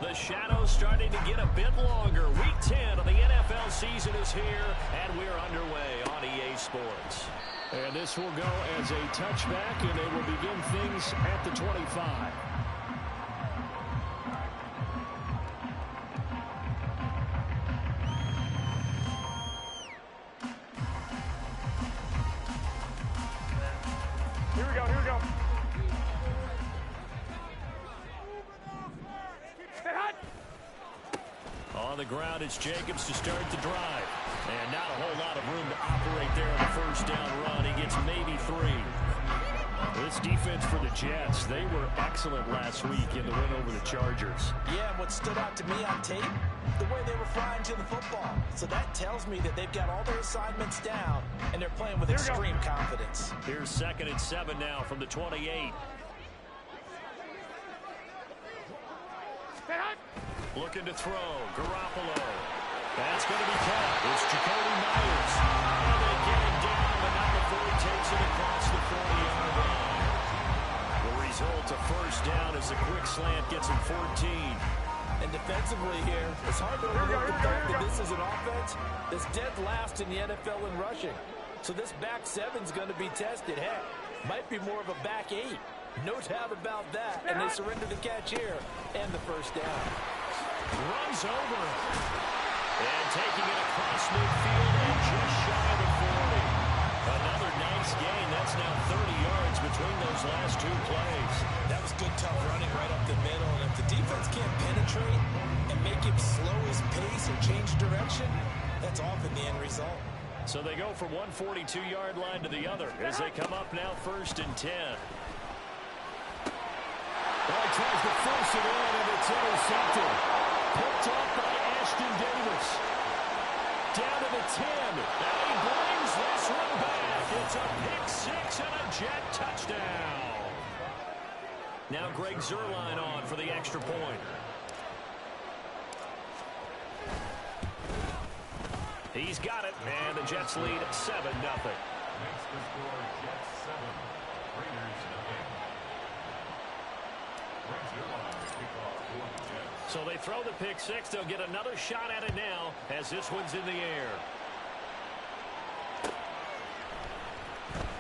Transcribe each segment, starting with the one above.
The shadow's starting to get a bit longer. Week 10 of the NFL season is here, and we're underway on EA Sports. And this will go as a touchback, and they will begin things at the 25. Here we go, here we go. On the ground, it's Jacobs to start the drive. And not a whole lot of room to operate there on the first down run. He gets maybe 3. This defense for the Jets, they were excellent last week in the win over the Chargers. Yeah, what stood out to me on tape, the way they were flying to the football. So that tells me that they've got all their assignments down, and they're playing with extreme confidence. Here's 2nd and 7 now from the 28. Looking to throw. Garoppolo. That's going to be caught. It's Jacoby Myers. And they get him down, but not before he takes it across the 40-yard line. The result, a first down as the quick slant gets him 14. And defensively here, it's hard to overlook the fact that this is an offense that's dead last in the NFL in rushing. So this back seven's going to be tested. Heck, might be more of a back 8. No doubt about that. And they surrender the catch here and the first down. Runs over. And taking it across midfield and just shy of the 40. Another nice gain. That's now 30 yards between those last 2 plays. That was good, tough running right up the middle. And if the defense can't penetrate and make him slow his pace or change direction, that's often the end result. So they go from one 42-yard line to the other as they come up now 1st and 10. Well, he tries to force it in, and it's intercepted. Picked up by Ashton Davis. Down to the 10. And he brings this one back. It's a pick 6 and a Jet touchdown. Now Greg Zuerlein on for the extra point. He's got it, and the Jets lead 7-0. Makes the score Jets 7, Raiders nothing. So they throw the pick 6. They'll get another shot at it now as this one's in the air.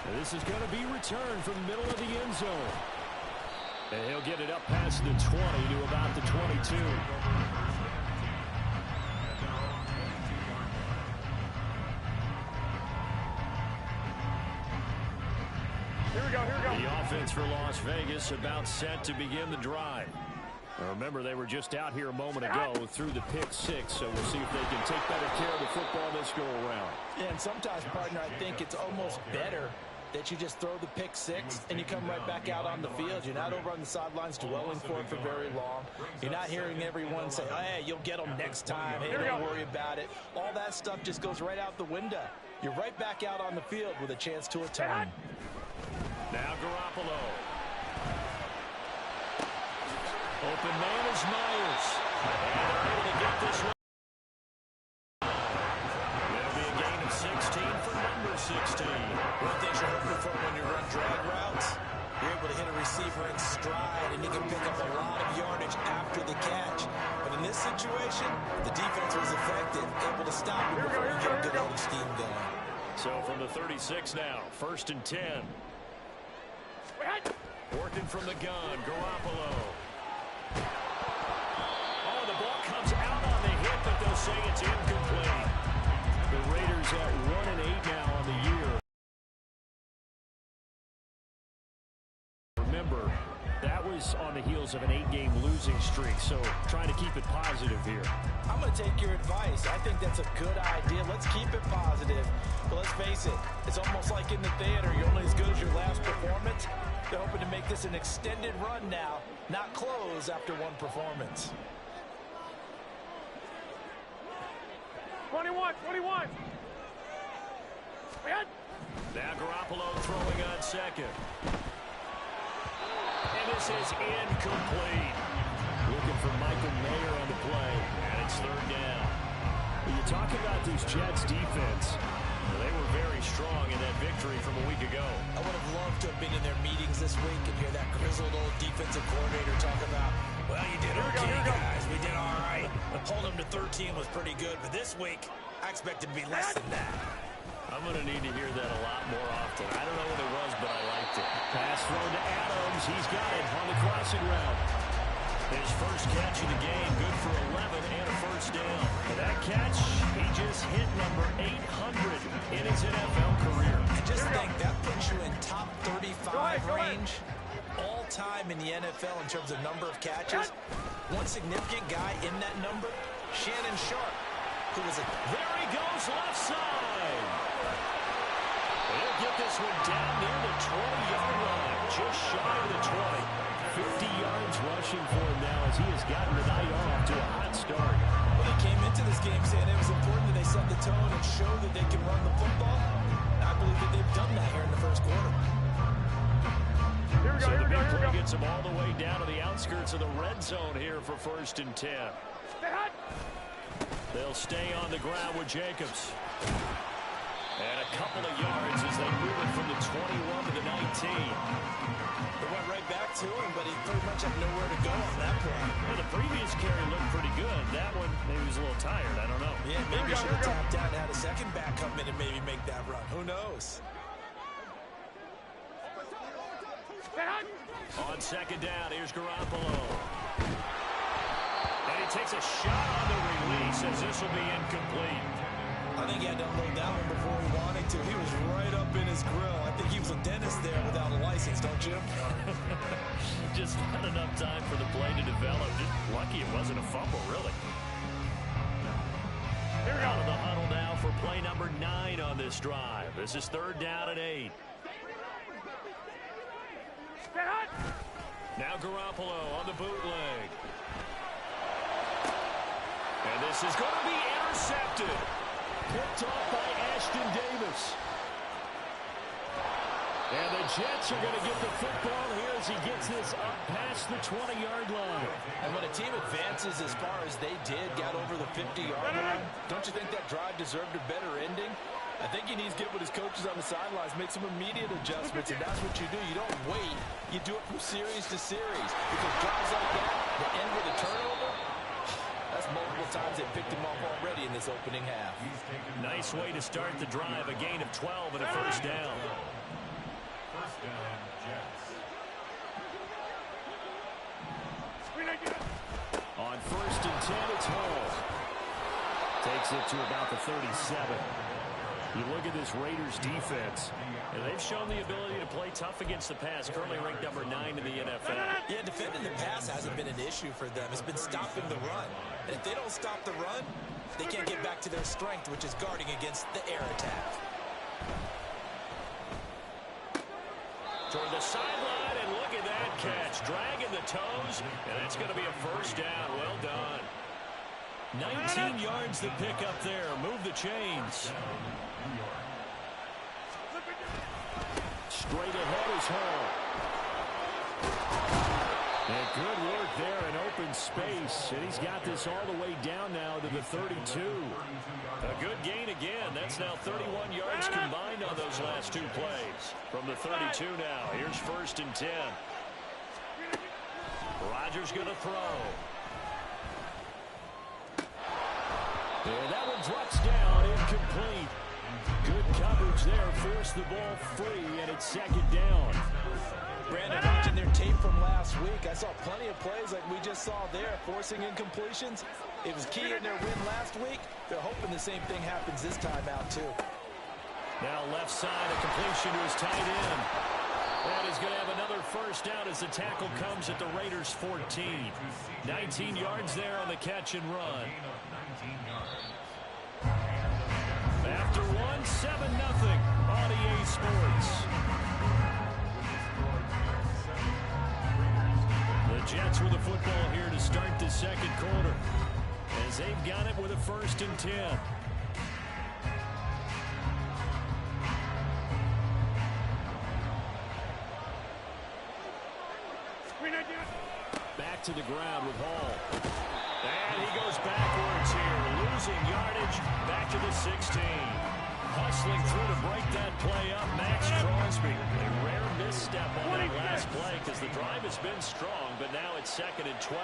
And this is going to be returned from the middle of the end zone. And he'll get it up past the 20 to about the 22. Here we go, here we go. The offense for Las Vegas about set to begin the drive. Remember, they were just out here a moment ago through the pick 6, so we'll see if they can take better care of the football this go around. Yeah, and sometimes, partner, I think it's almost better that you just throw the pick 6 and you come right back out on the field. You're not over on the sidelines dwelling for it for very long. You're not hearing everyone say, hey, you'll get them next time. Hey, don't worry about it. All that stuff just goes right out the window. You're right back out on the field with a chance to atone. Now Garoppolo. Open man is Myers. And they're able to get this one. It'll be a gain of 16 for number 16. One thing you're hoping for when you run drag routes, you're able to hit a receiver in stride, and you can pick up a lot of yardage after the catch. But in this situation, the defense was effective, able to stop him before you get a good old scheme going. So from the 36 now, 1st and 10. Working from the gun, Garoppolo. Oh, the ball comes out on the hit, but they'll say it's incomplete. The Raiders at 1-8 now on the year. Remember, that was on the heels of an 8-game losing streak, so trying to keep it positive here. I'm going to take your advice. I think that's a good idea. Let's keep it positive. But let's face it, it's almost like in the theater. You're only as good as your last performance. They're hoping to make this an extended run now, not close after one performance. 21. Now Garoppolo throwing on 2nd. And this is incomplete. Looking for Michael Mayer on the play. And it's 3rd down. When you talk about this Jets defense, they were very strong in that victory from a week ago. I would have loved to have been in their meetings this week and hear that grizzled old defensive coordinator talk about, well, you did okay, guys. We 13 was pretty good, but this week, I expect it to be less than that. I'm going to need to hear that a lot more often. I don't know what it was, but I liked it. Pass thrown to Adams. He's got it on the crossing route. His first catch of the game, good for 11 and a first down. For that catch, he just hit number 800 in his NFL career. I just think that puts you in top 35 range all time in the NFL in terms of number of catches. One significant guy in that number, Shannon Sharp, who was a... There he goes, left side. He'll get this one down near the 20-yard line, just shy of the 20. 50 yards rushing for him now as he has gotten the night off to a hot start. Well, they came into this game saying it was important that they set the tone and show that they can run the football. I believe that they've done that here in the first quarter. So the big play gets them all the way down to the outskirts of the red zone here for 1st and 10. They'll stay on the ground with Jacobs. And a couple of yards as they move it from the 21 to the 19. They went right back to him, but he pretty much had nowhere to go on that play. Well, the previous carry looked pretty good. That one, maybe he was a little tired. I don't know. Yeah, maybe he should have tapped out and had a second back come in and maybe make that run. Who knows? On 2nd down, here's Garoppolo. And he takes a shot on the release as this will be incomplete. I think he had to unload that one before he wanted to. He was right up in his grill. I think he was a dentist there without a license, don't you? Just not enough time for the play to develop. Just lucky it wasn't a fumble, really. Out of the huddle now for play number 9 on this drive. This is 3rd down and 8. Now Garoppolo on the bootleg. And this is going to be intercepted. Picked off by Ashton Davis. And the Jets are going to get the football here as he gets this up past the 20-yard line. And when a team advances as far as they did, got over the 50-yard line, don't you think that drive deserved a better ending? I think he needs to get with his coaches on the sidelines, make some immediate adjustments, and that's what you do. You don't wait. You do it from series to series. Because drives like that, that end with a turnover, that's multiple times they picked him off already in this opening half. Nice way to start the drive. A gain of 12 and a first down. First down, Jets. On 1st and 10, it's Hall. Takes it to about the 37. You look at this Raiders defense, and they've shown the ability to play tough against the pass, currently ranked number 9 in the NFL. Yeah, defending the pass hasn't been an issue for them. It's been stopping the run. And if they don't stop the run, they can't get back to their strength, which is guarding against the air attack. Toward the sideline, and look at that catch. Dragging the toes, and that's going to be a first down. Well done. 19 yards to pick up there. Move the chains. Straight ahead is Hall. And good work there in open space. And he's got this all the way down now to the 32. A good gain again. That's now 31 yards combined on those last 2 plays. From the 32 now. Here's 1st and 10. Rodgers going to throw. And that one drops down, incomplete. Good coverage there, forced the ball free, and it's 2nd down. Brandon, watching their tape from last week, I saw plenty of plays like we just saw there, forcing incompletions. It was key in their win last week. They're hoping the same thing happens this time out, too. Now left side, a completion to his tight end. And he's going to have another first down as the tackle comes at the Raiders' 14. 19 yards there on the catch and run. After 1, 7-0 on EA Sports. The Jets with the football here to start the 2nd quarter, as they've got it with a 1st and 10. Back to the ground with Hall. And he goes backwards here, losing yardage back to the 16. Hustling through to break that play up, Max Crosby. A rare misstep on that last play because the drive has been strong, but now it's 2nd and 12.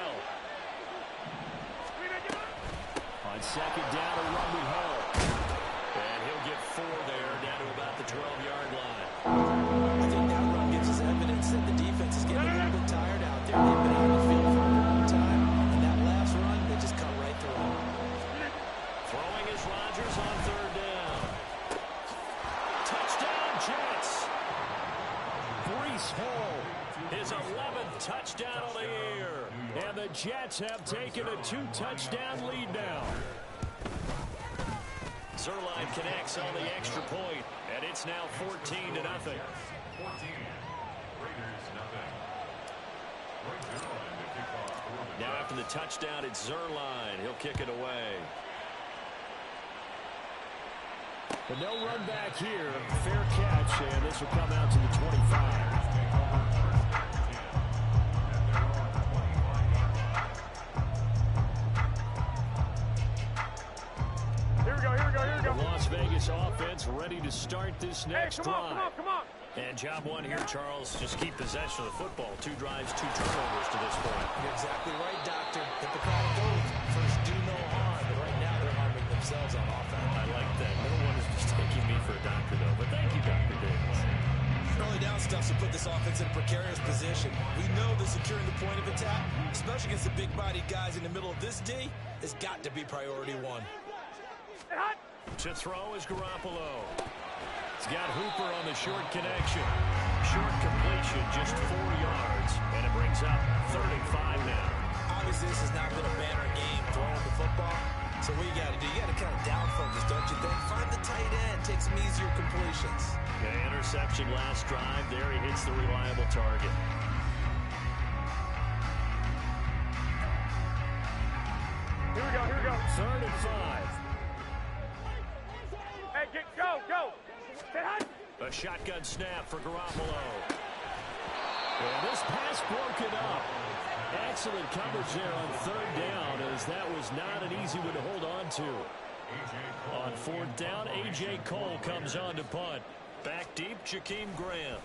On On second down, a run with Hall. And he'll get 4 there, down to about the 12-yard line. I think that run gives us evidence that the defense is getting a little bit tired out there. They've been on the field for a long time, and that last run, they just cut right through them. Throwing is Rodgers on third down. Touchdown, Jets. Breece Hall, his 11th touchdown of the year. And the Jets have taken a 2-touchdown lead now. Zuerlein connects on the extra point, and it's now 14-0. 14. Raiders, nothing. Zuerlein to kick off for the Now after the touchdown, it's Zuerlein. He'll kick it away. But no run back here. Fair catch, and this will come out to the 25. Las Vegas offense ready to start this next drive. Come on. And job one here, Charles, just keep possession of the football. 2 drives, 2 turnovers to this point. You're exactly right, Doctor. Hippocratic oath. First, do no harm. But right now, they're harming themselves on offense. I like that. No one is mistaking me for a doctor, though. But thank you, Dr. Davis. Early down stuff to put this offense in a precarious position. We know that securing the point of attack, especially against the big-bodied guys in the middle of this D, has got to be priority 1. To throw is Garoppolo. He's got Hooper on the short connection. Short completion, just 4 yards. And it brings up 35 now. Obviously, this has not been a banner game throwing the football. So what you got to do, you got to kind of down focus, don't you think? Find the tight end, take some easier completions. Okay, interception last drive. There he hits the reliable target. Here we go. 3rd and 5. Hey, go. A shotgun snap for Garoppolo. And this pass broken up. Excellent coverage there on 3rd down, as that was not an easy one to hold on to. On 4th down, A.J. Cole comes on to punt. Back deep, Jakeem Grant.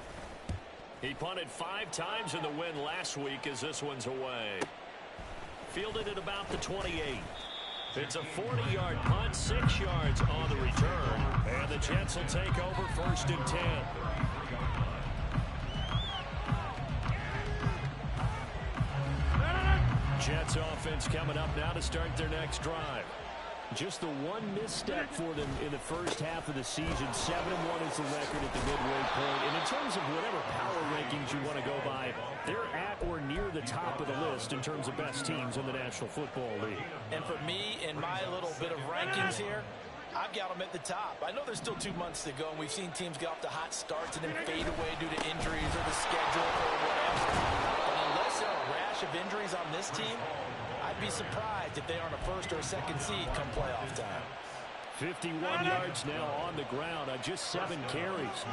He punted 5 times in the win last week, as this one's away. Fielded at about the 28. It's a 40-yard punt, 6 yards on the return. And the Jets will take over 1st and 10. Jets offense coming up now to start their next drive. Just the one misstep for them in the first half of the season. 7-1 is the record at the midway point. And in terms of whatever power rankings you want to go by, they're at or near the top of the list in terms of best teams in the National Football League. And for me, in my little bit of rankings here, I've got them at the top. I know there's still 2 months to go, and we've seen teams get off to hot starts and then fade away due to injuries or the schedule or whatever. But unless there are a rash of injuries on this team, I'd be surprised if they aren't a 1st or 2nd seed come playoff time. 51 yards now on the ground on just 7 carries.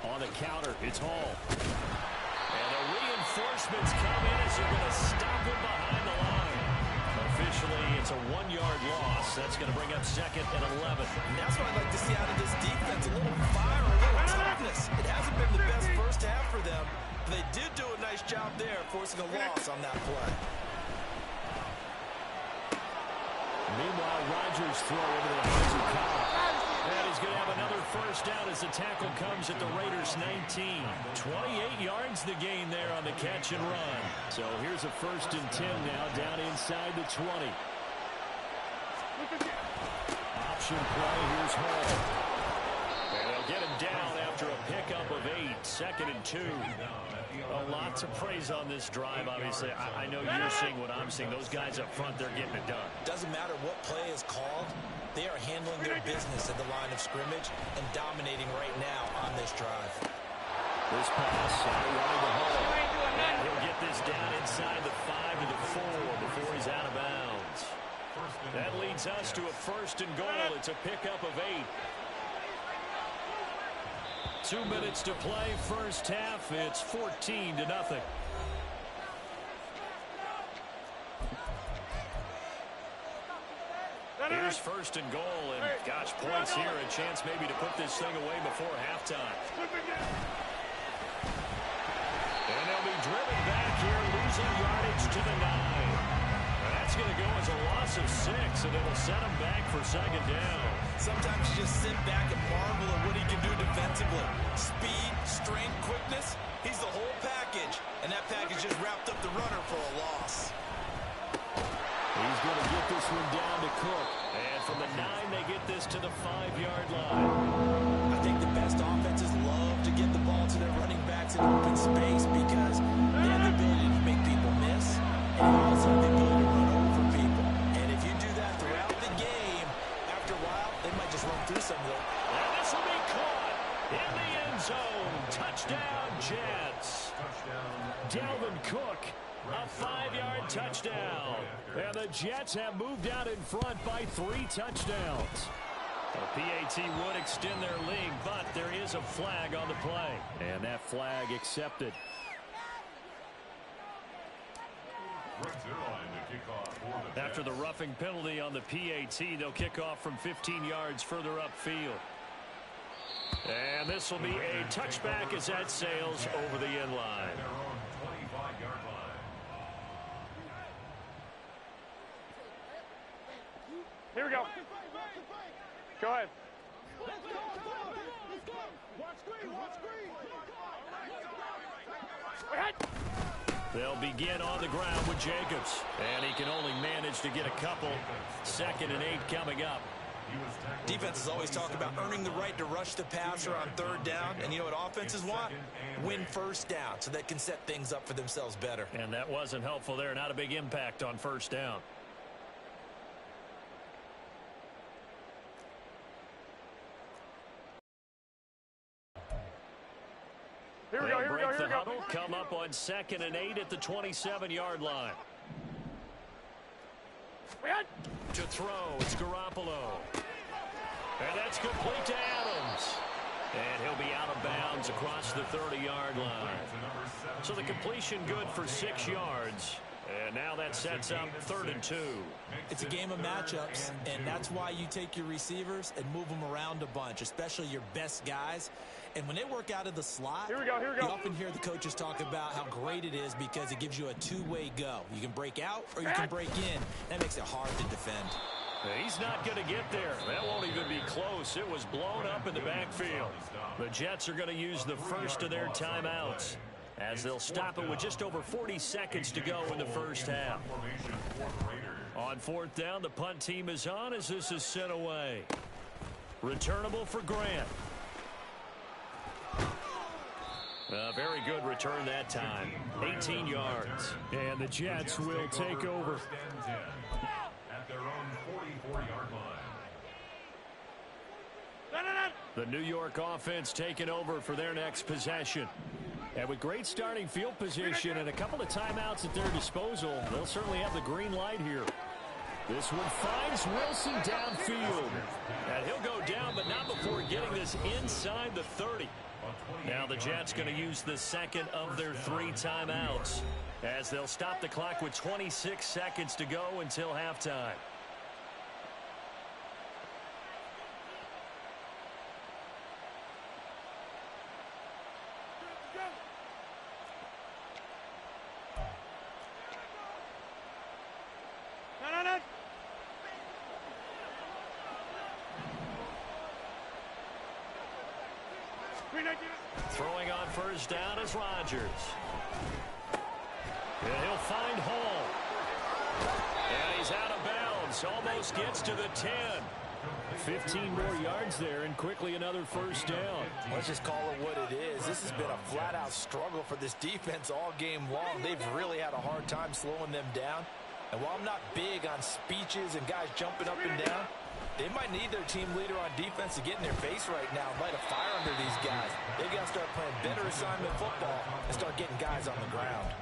On the counter, it's Hall. And the reinforcements come in as they're going to stop him behind the line. Officially, it's a 1-yard loss. That's going to bring up 2nd and 11. And that's what I'd like to see out of this defense. A little fire, a little toughness. It hasn't been the best first half for them. But they did do a nice job there, forcing a loss on that play. Meanwhile, Rodgers throw into the hands of Cobb. And he's going to have another 1st down as the tackle comes at the Raiders' 19. 28 yards the gain there on the catch and run. So here's a 1st and 10 now down inside the 20. Option play, here's Hall. And they'll get him down after a pickup of 8. 2nd and 2. A lot to praise on this drive, obviously. I know you're seeing what I'm seeing. Those guys up front, they're getting it done. Doesn't matter what play is called. They are handling their business at the line of scrimmage and dominating right now on this drive. This pass out wide to Hall. He'll get this down inside the 5 to the 4 before he's out of bounds. That leads us to a 1st and goal. It's a pickup of 8. 2 minutes to play, first half. It's 14-0. Here's 1st and goal, and gosh, points here, a chance maybe to put this thing away before halftime. And they'll be driven back here, losing yardage to the 9. That's going to go as a loss of 6, and it'll set him back for second down. Sometimes you just sit back and marvel at what he can do defensively. Speed, strength, quickness, he's the whole package. And that package just wrapped up the runner for a loss. He's going to get this one down to Cook. And from the 9, they get this to the 5-yard line. I think the best offenses love to get the ball to their running backs in open space because they have the ability to make people miss. And also the ability to run over people. And if you do that throughout the game, after a while, they might just run through some of them. And this will be caught in the end zone. Touchdown, Jets. Dalvin Cook, a 5-yard touchdown. And the Jets have moved out in front by 3 touchdowns. The PAT would extend their lead, but there is a flag on the play. And that flag accepted. After the roughing penalty on the PAT, they'll kick off from 15 yards further upfield. And this will be a touchback as that sails over the end line. Here we go. Go ahead. They'll begin on the ground with Jacobs. And he can only manage to get a couple. 2nd and 8 coming up. Defenses always talk about earning the right to rush the passer on 3rd down. And you know what offenses want? Win 1st down so they can set things up for themselves better. And that wasn't helpful there. Not a big impact on 1st down. Here we go, here we go, here we go. Huddle, come up on 2nd and 8 at the 27-yard line. To throw, it's Garoppolo. And that's complete to Adams. And he'll be out of bounds across the 30-yard line. So the completion good for 6 yards. And now that sets up 3rd and 2. It's a game of matchups, and that's why you take your receivers and move them around a bunch, especially your best guys. And when they work out of the slot, here we go. You often hear the coaches talk about how great it is because it gives you a 2-way go. You can break out or you can break in. That makes it hard to defend. He's not going to get there. That won't even be close. It was blown up in the backfield. The Jets are going to use the first of their timeouts as they'll stop it with just over 40 seconds to go in the first half. On 4th down, the punt team is on as this is sent away. Returnable for Grant. A very good return that time. 18 yards. And the Jets will take over. At their own 44-yard line. The New York offense taking over for their next possession. And with great starting field position and a couple of timeouts at their disposal, they'll certainly have the green light here. This one finds Wilson downfield. And he'll go down, but not before getting this inside the 30. Now the Jets going to use the 2nd of their 3 timeouts as they'll stop the clock with 26 seconds to go until halftime. Throwing on 1st down is Rodgers. And he'll find Hall. And he's out of bounds. Almost gets to the 10. 15 more yards there and quickly another 1st down. Let's just call it what it is. This has been a flat-out struggle for this defense all game long. They've really had a hard time slowing them down. And while I'm not big on speeches and guys jumping up and down, they might need their team leader on defense to get in their face right now and light a fire under these guys. They've got to start playing better assignment football and start getting guys on the ground.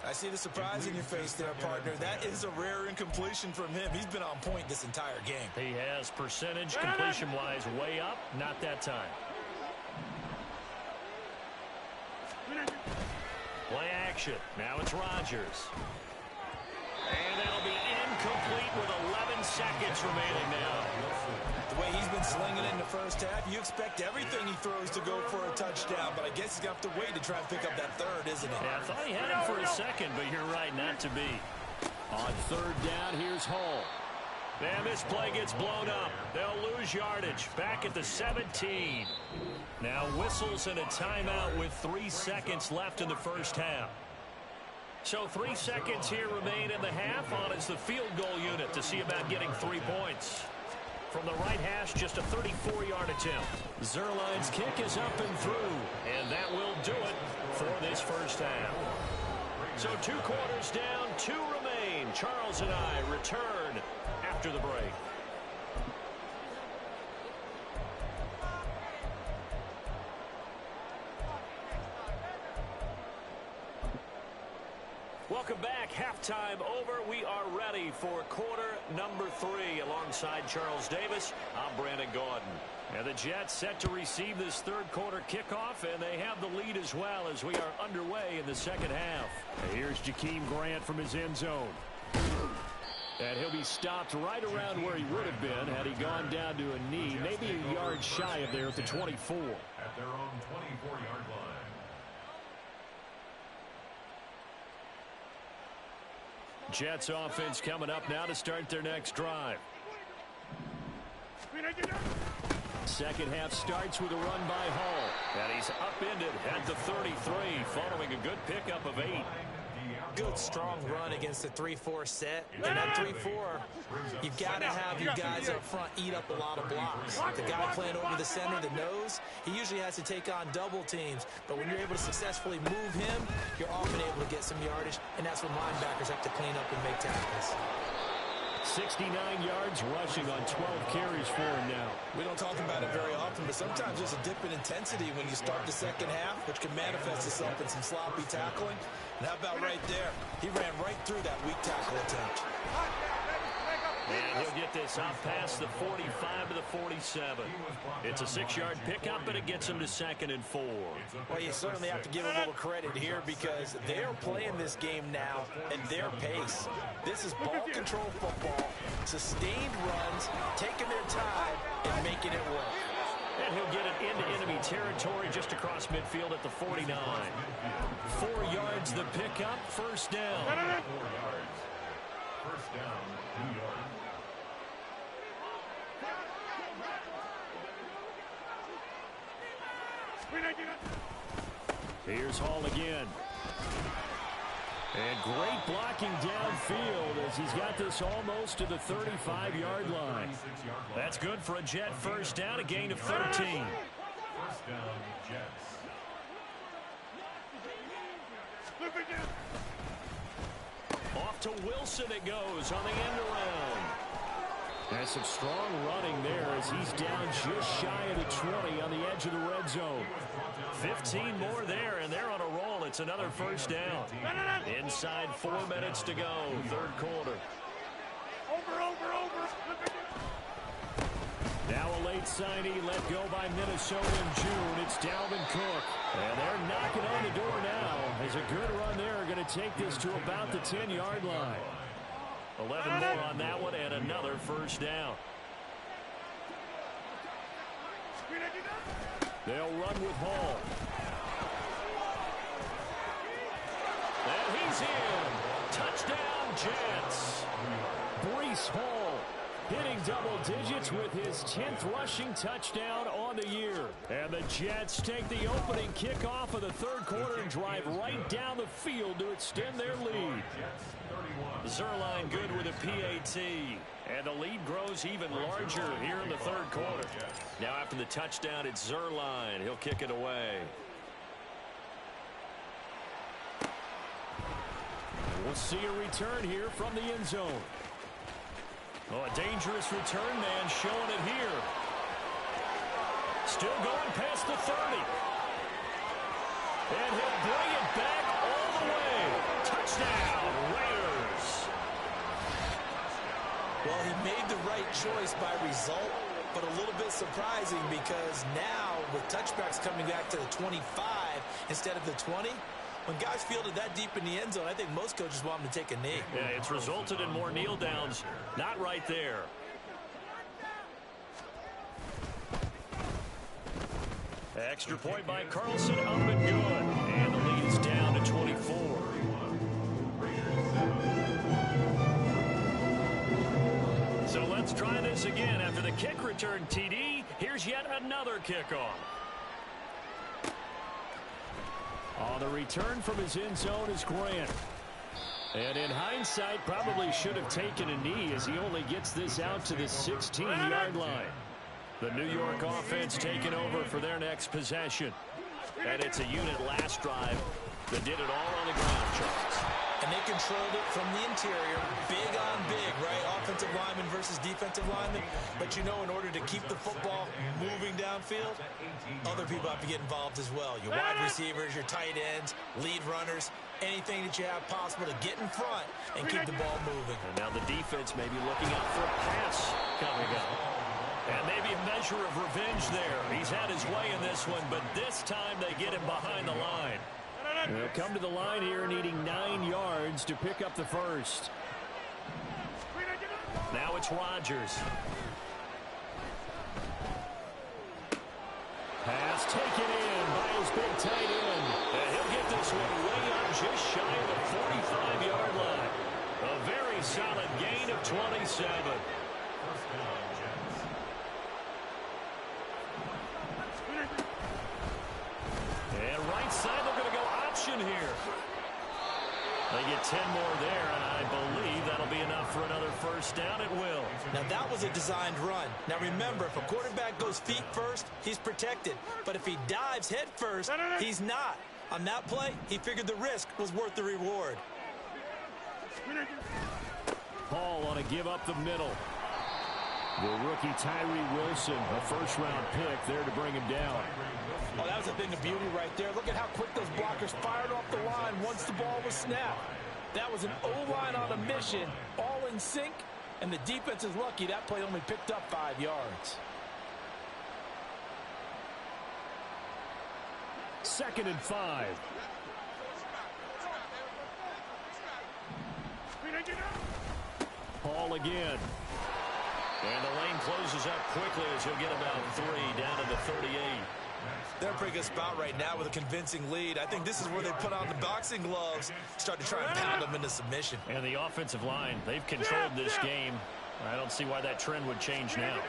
I see the surprise in your face there, partner. That is a rare incompletion from him. He's been on point this entire game. He has percentage completion-wise way up. Not that time. Play action. Now it's Rodgers. And that'll be incomplete with 11 seconds remaining now. The way he's been slinging in the first half, you expect everything he throws to go for a touchdown, but I guess he's going to have to wait to try and pick up that 3rd, isn't it? Yeah, I thought he had him for a second, but you're right, not to be. On third down, here's Hall. And this play gets blown up. They'll lose yardage. Back at the 17. Now whistles and a timeout with 3 seconds left in the first half. So 3 seconds here remain in the half on as the field goal unit to see about getting 3 points. From the right hash, just a 34-yard attempt. Zuerlein's kick is up and through. And that will do it for this first half. So 2 quarters down, 2 remain. Charles and I return after the break. Welcome back. Halftime over. We are ready for quarter number 3 alongside Charles Davis. I'm Brandon Gaudin. And the Jets set to receive this third quarter kickoff, and they have the lead as well as we are underway in the second half. And here's Jakeem Grant from his end zone. And he'll be stopped right around where he would have been had he gone down to a knee, maybe a yard shy of there at the 24. At their own 24-yard line. Jets offense coming up now to start their next drive. Second half starts with a run by Hall. And he's upended at the 33 following a good pickup of 8. Good, strong run against the 3-4 set. And that 3-4, you've got to have your guys up front eat up a lot of blocks. The guy playing over the center, the nose, he usually has to take on double teams. But when you're able to successfully move him, you're often able to get some yardage. And that's when linebackers have to clean up and make tackles. 69 yards rushing on 12 carries for him now. We don't talk about it very often, but sometimes there's a dip in intensity when you start the second half, which can manifest itself in some sloppy tackling. And how about right there? He ran right through that weak tackle attempt. And he'll get this up past the 45 to the 47. It's a 6-yard pickup, but it gets him to 2nd and 4. Well, you certainly have to give a little credit here because they're playing this game now at their pace. This is ball control football, sustained runs, taking their time, and making it work. And he'll get it into enemy territory just across midfield at the 49. 4 yards the pickup, first down. 4 yards. First down, 2 yards. Here's Hall again. And great blocking downfield as he's got this almost to the 35-yard line. That's good for a Jet first down, a gain of 13. First down, Jets. Off to Wilson it goes on the end around. There's some strong running there as he's down just shy of the 20 on the edge of the red zone. 15 more there, and they're on a roll. It's another first down. Inside 4 minutes to go, third quarter. Now a late signee let go by Minnesota in June. It's Dalvin Cook. And they're knocking on the door now. As a good run there are going to take this to about the 10-yard line. 11 more on that one and another first down. They'll run with Hall. And he's in. Touchdown, Jets. Breece Hall hitting double digits with his 10th rushing touchdown on the year. And the Jets take the opening kickoff of the third quarter and drive right down the field to extend their lead. Zuerlein good with a PAT. And the lead grows even larger here in the third quarter. Now after the touchdown, it's Zuerlein. He'll kick it away. We'll see a return here from the end zone. Oh, a dangerous return man showing it here. Still going past the 30. And he'll bring it back all the way. Touchdown, Raiders. Well, he made the right choice by result, but a little bit surprising because now with touchbacks coming back to the 25 instead of the 20, when guys fielded that deep in the end zone, I think most coaches want them to take a knee. Yeah, it's resulted in more kneel downs. Not right there. Extra point by Carlson, up and good. And the lead is down to 24. try this again after the kick return TD. Here's yet another kickoff. On the return from his end zone is Grant. And in hindsight, probably should have taken a knee as he only gets this out to the 16-yard line. The New York offense taking over for their next possession. And it's a unit last drive that did it all on the ground, Charles. And they controlled it from the interior, big on big, right? Offensive lineman versus defensive lineman. But you know, in order to keep the football moving downfield, other people have to get involved as well. Your wide receivers, your tight ends, lead runners, anything that you have possible to get in front and keep the ball moving. And now the defense may be looking out for a pass coming up. And maybe a measure of revenge there. He's had his way in this one, but this time they get him behind the line. They'll come to the line here needing 9 yards to pick up the first. Now it's Rodgers. Pass taken in by his big tight end. And he'll get this one way up just shy of the 45-yard line. A very solid gain of 27. And right side, they're going to go option here. They get 10 more there, and I believe that'll be enough for another first down. It will. Now, that was a designed run. Now, remember, if a quarterback goes feet first, he's protected. But if he dives head first, he's not. On that play, he figured the risk was worth the reward. Hall want to give up the middle. The rookie Tyree Wilson, a first-round pick there to bring him down. Oh, that was a thing of beauty right there. Look at how quick those blockers fired off the line once the ball was snapped. That was an O-line on a mission, all in sync, and the defense is lucky that play only picked up 5 yards. 2nd and 5. Hall again. And the lane closes up quickly as he'll get about 3 down to the 38. They're in a pretty good spot right now with a convincing lead. I think this is where they put on the boxing gloves, start to try and pound them into submission. And the offensive line, they've controlled this game. I don't see why that trend would change now.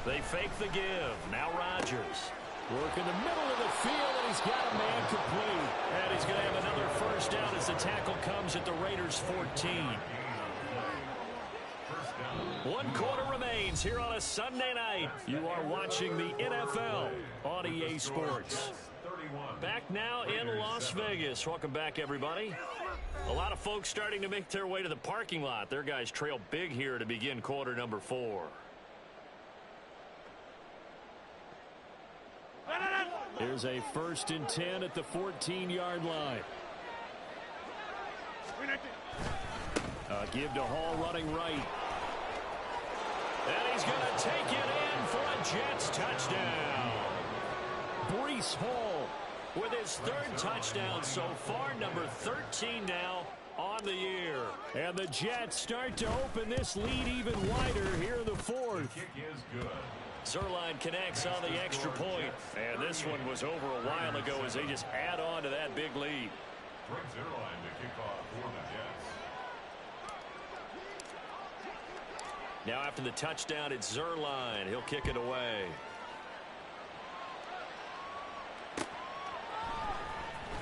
They fake the give. Now Rodgers. Work in the middle of the field, and he's got a man complete. And he's going to have another first down as the tackle comes at the Raiders' 14. 1 quarter remains here on a Sunday night. You are watching the NFL on EA Sports. Back now in Las Vegas. Welcome back, everybody. A lot of folks starting to make their way to the parking lot. Their guys trail big here to begin quarter number 4. Here's a 1st and 10 at the 14-yard line. Give to Hall running right. And he's going to take it in for a Jets touchdown. Breece Hall with his 3rd touchdown so far, number 13 now on the year. And the Jets start to open this lead even wider here in the 4th. Kick is good. Zuerlein connects on the extra point. And this one was over a while ago as they just add on to that big lead. Greg Zuerlein to kick off for the Jets. Now after the touchdown, it's Zuerlein. He'll kick it away.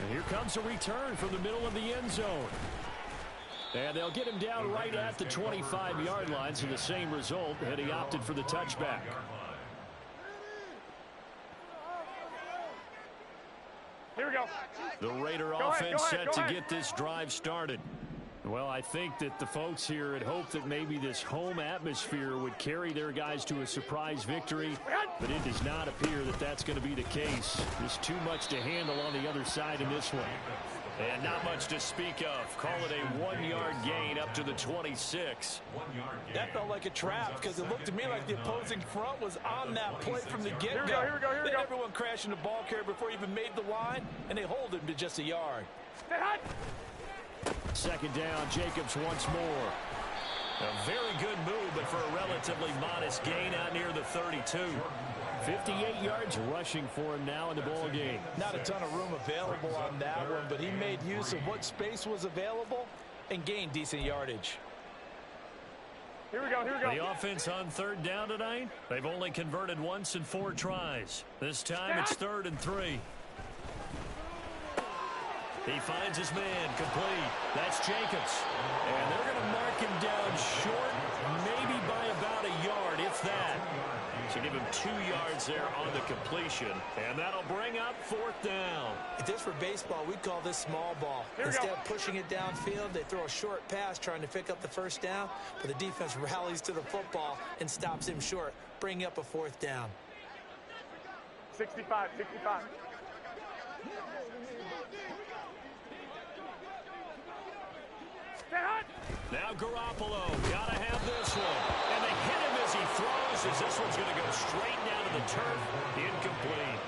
And here comes a return from the middle of the end zone. And they'll get him down right at the 25-yard line, so the same result, and he opted for the touchback. Here we go. The Raider offense set to get this drive started. Well, I think that the folks here had hoped that maybe this home atmosphere would carry their guys to a surprise victory, but it does not appear that that's going to be the case. There's too much to handle on the other side in this one. And not much to speak of. Call it a 1-yard gain up to the 26. That felt like a trap because it looked to me like the opposing front was on that play from the get-go. Here we go. Then everyone crashing the ball carrier before he even made the line, and they hold him to just a yard. 2nd down, Jacobs once more. A very good move, but for a relatively modest gain out near the 32. 58 yards rushing for him now in the ball game. Not a ton of room available on that one, but he made use of what space was available and gained decent yardage. Here we go, here we go. The offense on third down tonight, they've only converted once in 4 tries. This time it's 3rd and 3. He finds his man complete. That's Jacobs. And they're going to mark him down short, maybe by about a yard, if that. So give him 2 yards there on the completion. And that'll bring up 4th down. If this were baseball, we'd call this small ball. Instead of pushing it downfield, they throw a short pass trying to pick up the 1st down. But the defense rallies to the football and stops him short, bringing up a 4th down. 65, 65. Now Garoppolo, gotta have this one. And they hit him as he throws, as this one's going to go straight down to the turf. Incomplete.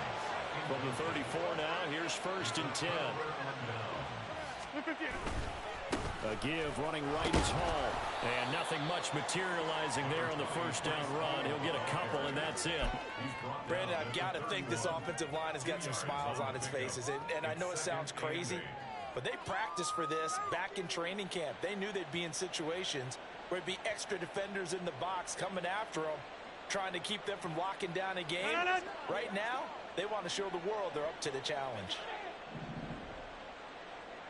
From the 34 now, here's 1st and 10. A give running right is Hall. And nothing much materializing there on the 1st down run. He'll get a couple, and that's it. Brandon, I've got to think this offensive line has got some smiles on its faces. And I know it sounds crazy, but they practiced for this back in training camp. They knew they'd be in situations where it'd be extra defenders in the box coming after them, trying to keep them from locking down a game. Right now, they want to show the world they're up to the challenge.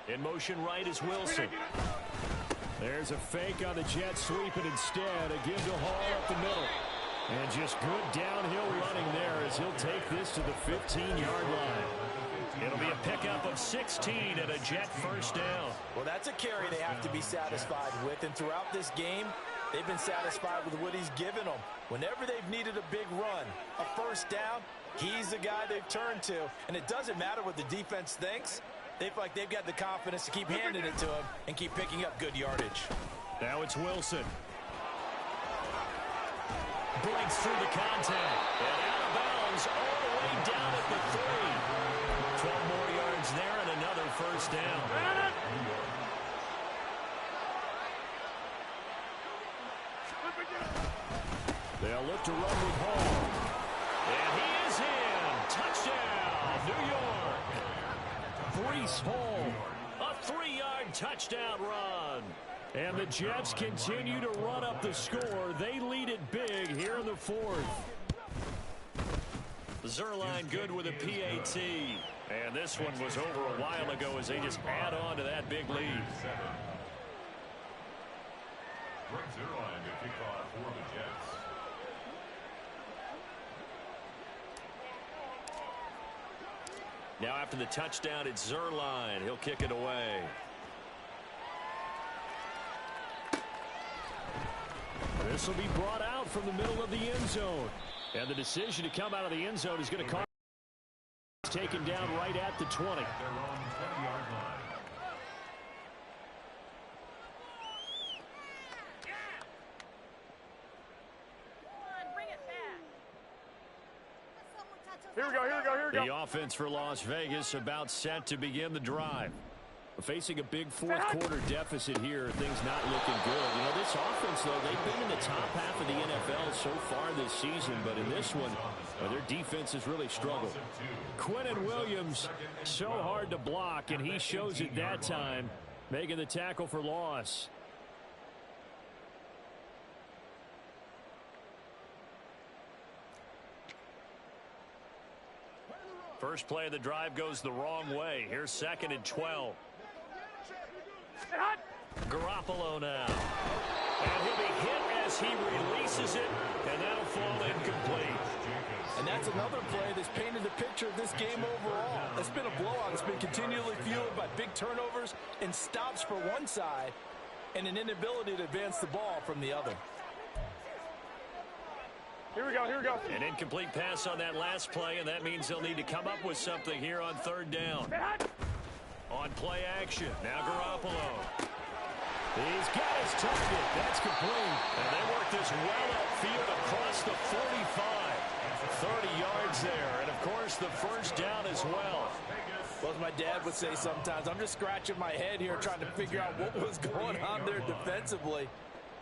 In motion right is Wilson. There's a fake on the jet sweep, and instead a give to Hall up the middle. And just good downhill running there as he'll take this to the 15-yard line. It'll be a pickup of 16 and a Jet 1st down. Well, that's a carry they have to be satisfied with. And throughout this game, they've been satisfied with what he's given them. Whenever they've needed a big run, a 1st down, he's the guy they've turned to. And it doesn't matter what the defense thinks. They feel like they've got the confidence to keep handing it to him and keep picking up good yardage. Now it's Wilson. Breaks through the contact. And out of bounds all the way down at the 3. 12 more yards there and another 1st down. They'll look to run with Hall. And he is in. Touchdown, New York. Breece Hall, a 3-yard touchdown run. And the Jets continue to run up the score. They lead it big here in the 4th. Zuerlein good with a PAT. And this one was over a while ago as they just add on to that big lead. Greg Zuerlein to kick off for the Jets. Now after the touchdown, it's Zuerlein. He'll kick it away. This will be brought out from the middle of the end zone. And the decision to come out of the end zone is going to cost. Taken down right at the 20. Their own 20-yard line. Here we go, here we go, here we go. The offense for Las Vegas about set to begin the drive. Facing a big 4th quarter deficit here, things not looking good. You know, this offense, though, they've been in the top half of the NFL so far this season, but in this one, their defense has really struggled. Quinnen Williams, so hard to block, and he shows it that time, making the tackle for loss. First play of the drive goes the wrong way. Here's 2nd and 12. Garoppolo now. And he'll be hit as he releases it, and that'll fall incomplete. And that's another play that's painted the picture of this game overall. It's been a blowout. It's been continually fueled by big turnovers and stops for one side and an inability to advance the ball from the other. Here we go, here we go. An incomplete pass on that last play, and that means they'll need to come up with something here on 3rd down. On play action, now Garoppolo. He's got his target. That's complete. And they work this well upfield across the 45. 30 yards there. And, of course, the 1st down as well. Well, as my dad would say sometimes, I'm just scratching my head here trying to figure out what was going on there defensively.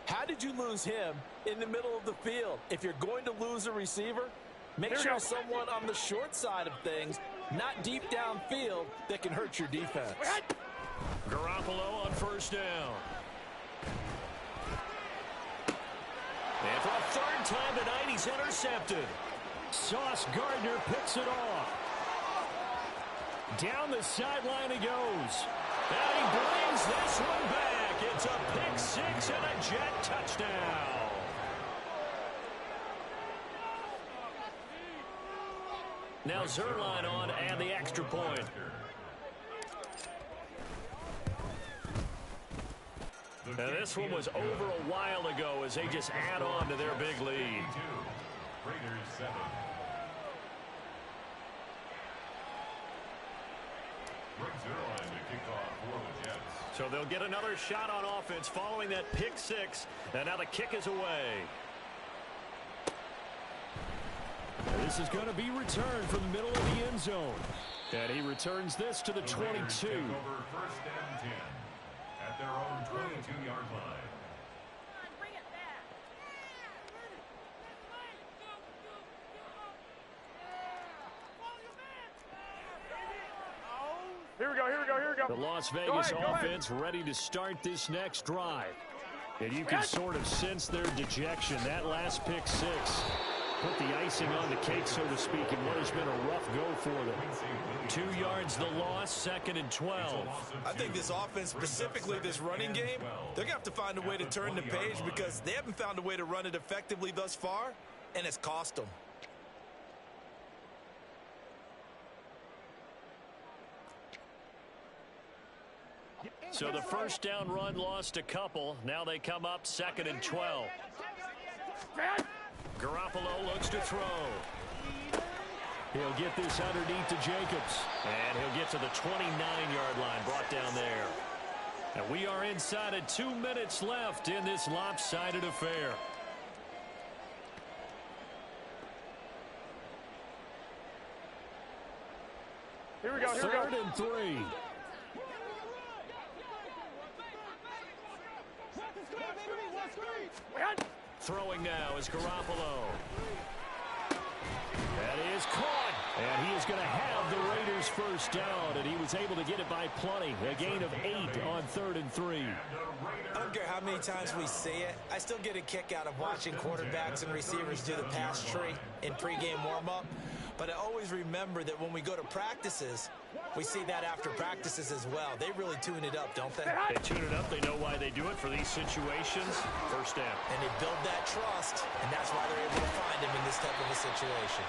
How did you lose him in the middle of the field? If you're going to lose a receiver, make sure someone on the short side of things, not deep downfield, that can hurt your defense. Garoppolo on 1st down. For a third time tonight, he's intercepted. Sauce Gardner picks it off. Down the sideline he goes. And he brings this one back. It's a pick six and a Jet touchdown. Now Zuerlein on and the extra point. Now this one was over a while ago as they just add on to their big lead. Raiders 7. Rick Zuerlein to kick off for the Jets. So they'll get another shot on offense following that pick six. And now the kick is away. This is going to be returned from the middle of the end zone. And he returns this to the 22. Take over first and 10 at their own 22-yard line. Here we go, here we go, here we go. The Las Vegas offense ready to start this next drive. And you can sort of sense their dejection. That last pick six put the icing on the cake, so to speak, in what has been a rough go for them. 2 yards the loss, second and 12. I think this offense, specifically this running game, they're going to have to find a way to turn the page because they haven't found a way to run it effectively thus far, and it's cost them. So the first down run lost a couple. Now they come up second and 12. Garoppolo looks to throw. He'll get this underneath to Jacobs. And he'll get to the 29-yard line, brought down there. And we are inside of 2 minutes left in this lopsided affair. Here we go, here we go. Third and 3. Throwing now is Garoppolo. That is caught. And he is going to have the Raiders first down, and he was able to get it by plenty. A gain of 8 on 3rd and 3. I don't care how many times we see it. I still get a kick out of watching quarterbacks and receivers do the pass tree in pregame warm-up. But I always remember that when we go to practices, we see that after practices as well. They really tune it up, don't they? They tune it up. They know why they do it for these situations. First down. And they build that trust, and that's why they're able to find him in this type of a situation.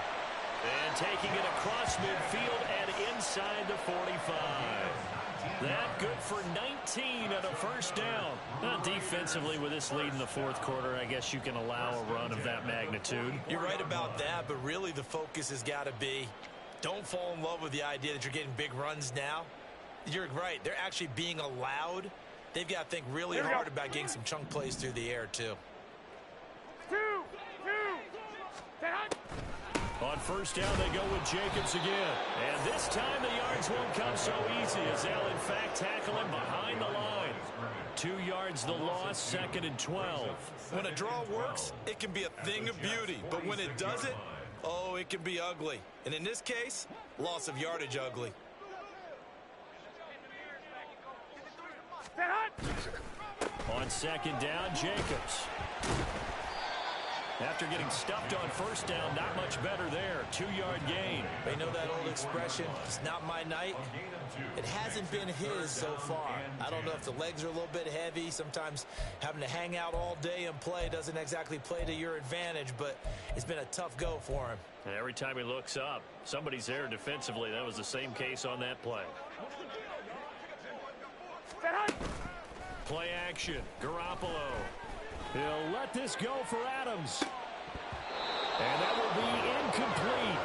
And taking it across midfield and inside the 45. That good for 19 and a first down. Defensively, with this lead in the fourth quarter, I guess you can allow a run of that magnitude. You're right about that, but really the focus has got to be don't fall in love with the idea that you're getting big runs now. You're right. They're actually being allowed. They've got to think really hard about getting some chunk plays through the air, too. 2, 2, On first down, they go with Jacobs again. And this time, the yards won't come so easy as they'll, in fact, tackle him behind the line. 2 yards the loss, second and 12. When a draw works, it can be a thing of beauty. But when it doesn't, oh, it can be ugly. And in this case, loss of yardage ugly. On second down, Jacobs. After getting stuffed on first down, not much better there. 2-yard gain. They know that old expression, it's not my night. It hasn't been his so far. I don't know if the legs are a little bit heavy. Sometimes having to hang out all day and play doesn't exactly play to your advantage, but it's been a tough go for him. And every time he looks up, somebody's there defensively. That was the same case on that play. Play action. Garoppolo. He'll let this go for Adams. And that will be incomplete.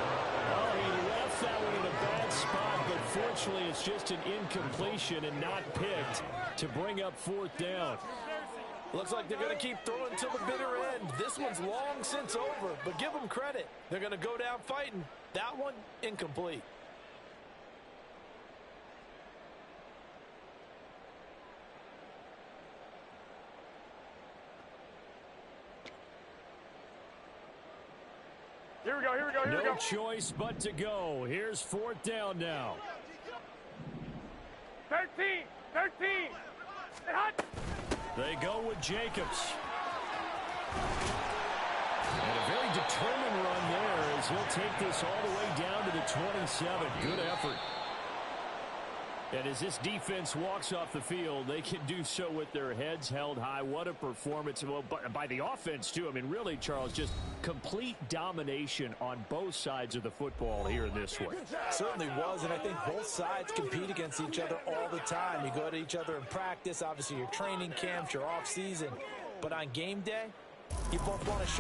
Oh, he left that one in a bad spot, but fortunately it's just an incompletion and not picked to bring up fourth down. Looks like they're going to keep throwing till the bitter end. This one's long since over, but give them credit. They're going to go down fighting. That one, incomplete. Here we go, here we go, here we No go. choice but to go. Here's fourth down now. 13, 13. They go with Jacobs. determined run there as he'll take this all the way down to the 27. Good effort. And as this defense walks off the field, they can do so with their heads held high. What a performance. Well, by the offense, too. I mean, really, Charles, just complete domination on both sides of the football here in this one. Certainly was, and I think both sides compete against each other all the time. You go to each other in practice, obviously your training camps, your off season. But on game day, you both want to show